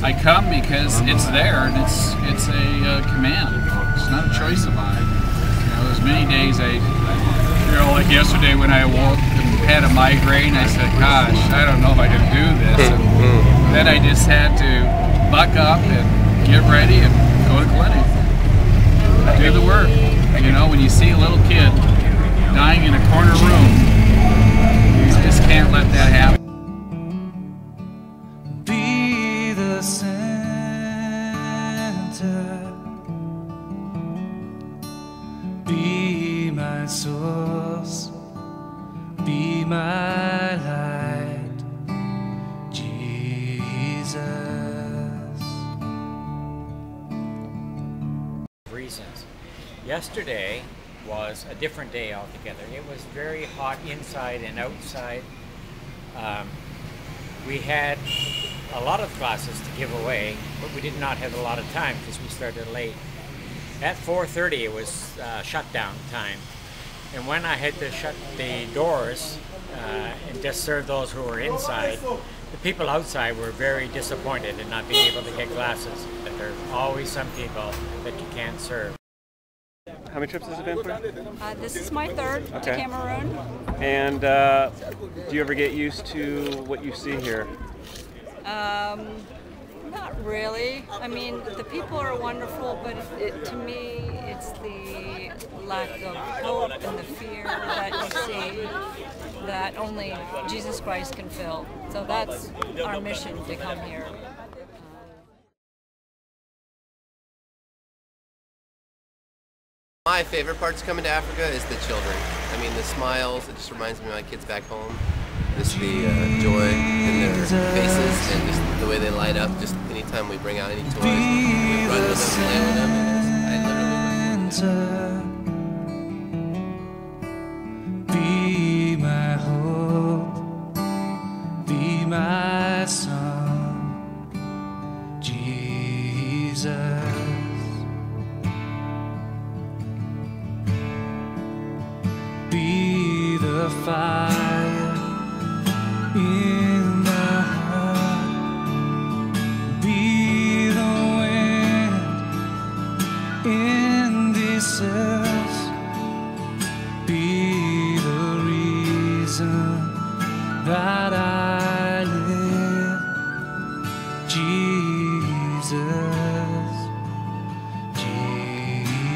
I come because it's there, and it's a command. It's not a choice of mine. You know, there's many days like yesterday when I awoke and had a migraine, I said, gosh, I don't know if I can do this. And then I just had to buck up and get ready and go to clinic. Do the work. You know, when you see a little kid dying in a corner room, you just can't let that happen. Be the center, be my source, be my light, Jesus. Reasons. Yesterday was a different day altogether. It was very hot inside and outside. We had a lot of classes to give away, but we did not have a lot of time because we started late. At 4:30 it was shutdown time, and when I had to shut the doors and just serve those who were inside, the people outside were very disappointed in not being able to get classes. That there's always some people that you can't serve. How many trips has it been for? This is my third to Cameroon. And do you ever get used to what you see here? Not really. I mean, the people are wonderful, but to me, it's the lack of hope and the fear that you see that only Jesus Christ can fill. So that's our mission to come here. My favorite parts coming to Africa is the children. I mean, the smiles, it just reminds me of my kids back home. Just the joy in their faces and just the way they light up. Just anytime we bring out any toys, we run with them, play with them, and I literally Be my hope, be my song, Jesus. Be the fire in the heart, be the wind in this earth, be the reason that I live, Jesus,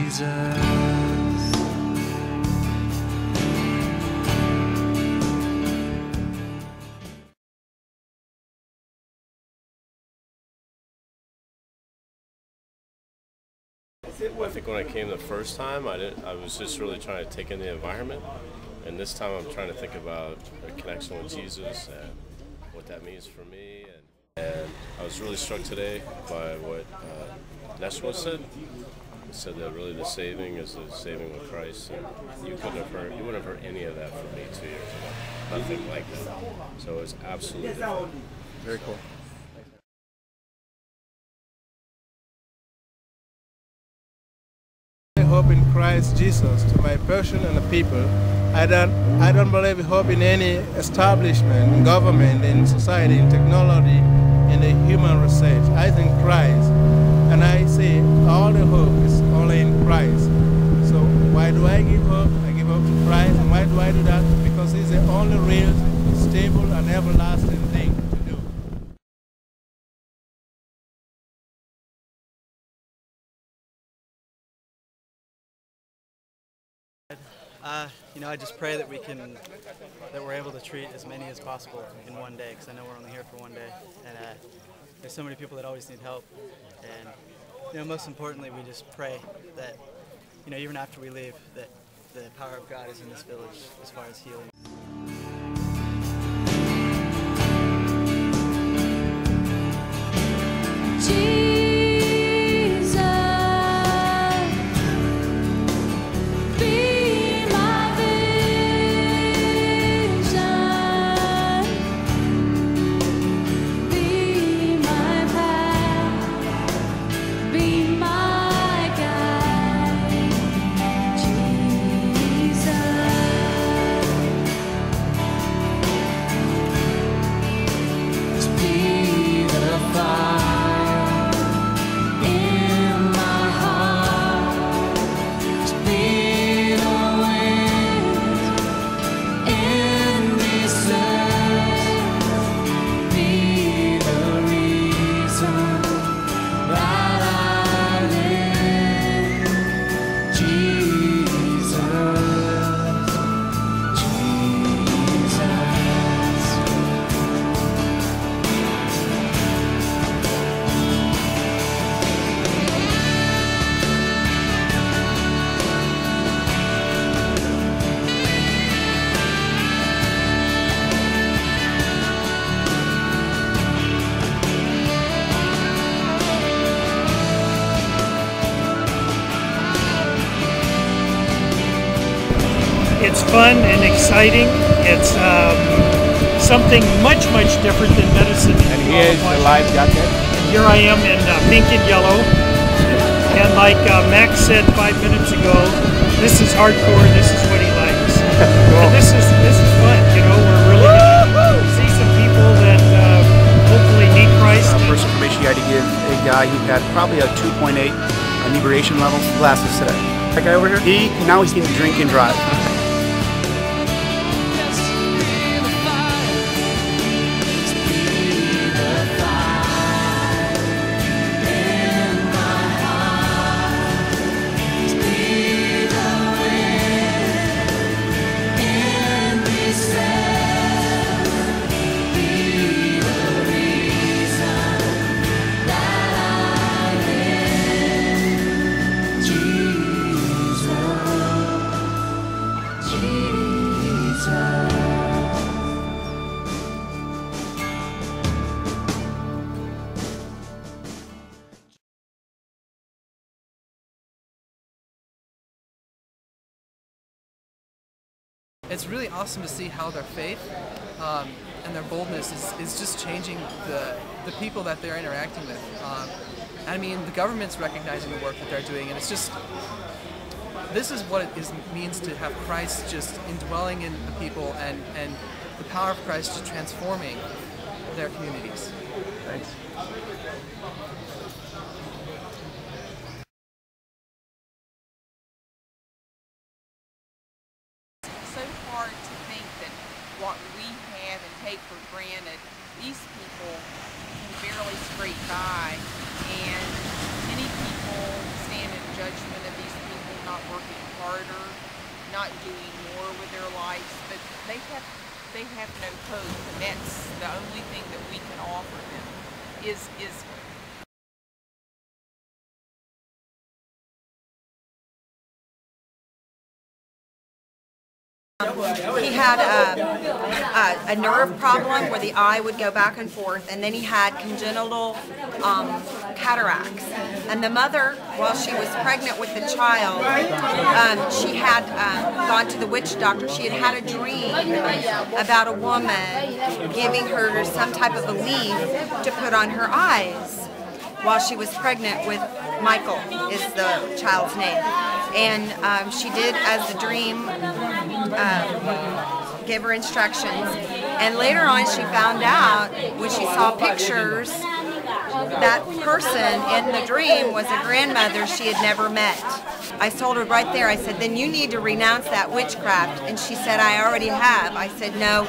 Jesus. Well, I think when I came the first time, I was just really trying to take in the environment, and this time I'm trying to think about a connection with Jesus and what that means for me. And I was really struck today by what Neshua said. He said that really the saving is the saving with Christ, and you wouldn't have heard any of that from me 2 years ago. Nothing like that. So it's absolutely different. very cool. Hope in Christ Jesus to my person and the people. I don't believe hope in any establishment, in government, in society, in technology, in the human research. I think Christ, and I say all the hope is only in Christ. So why do I give hope? I give hope to Christ. And why do I do that? Because He's the only real, stable, and everlasting thing to do. I just pray that we're able to treat as many as possible in one day, because I know we're only here for one day, and there's so many people that always need help. And most importantly, we just pray that even after we leave, that the power of God is in this village as far as healing. fun and exciting. It's something much different than medicine. And here's the live jacket. Here I am in pink and yellow. And like Max said 5 minutes ago, this is hardcore. This is what he likes. Cool. And this is fun. You know, we're really going to see some people that hopefully need Christ. First information you had to give a guy who had probably a 2.8 inebriation level glasses today. That guy over here, now he's going to drink and drive. It's really awesome to see how their faith and their boldness is just changing the people that they're interacting with. I mean, the government's recognizing the work that they're doing, and it's just, this is what it means to have Christ just indwelling in the people and the power of Christ just transforming their communities. Thanks. So hard to think that what we have and take for granted, these people can barely scrape by, and many people stand in judgment of these people not working harder, not doing more with their lives, but they have no hope, and that's the only thing that we can offer them is He had a nerve problem where the eye would go back and forth, and then he had congenital cataracts. And the mother, while she was pregnant with the child, she had gone to the witch doctor. She had had a dream about a woman giving her some type of a leaf to put on her eyes while she was pregnant with Michael, is the child's name. And she did as the dream gave her instructions. And later on she found out, when she saw pictures, that person in the dream was a grandmother she had never met. I told her right there, I said, then you need to renounce that witchcraft. And she said, I already have. I said, no,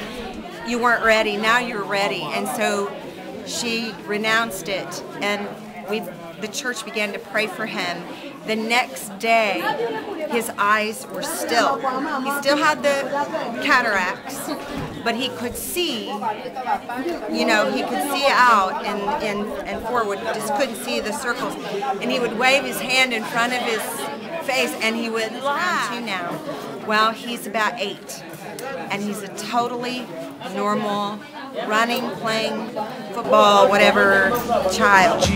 you weren't ready, now you're ready. And so she renounced it, and the church began to pray for him. The next day, his eyes were still. He still had the cataracts, but he could see, you know, he could see out and forward, just couldn't see the circles. And he would wave his hand in front of his face, and he would laugh. Now, well, he's about 8, and he's a totally normal, running, playing football, whatever child.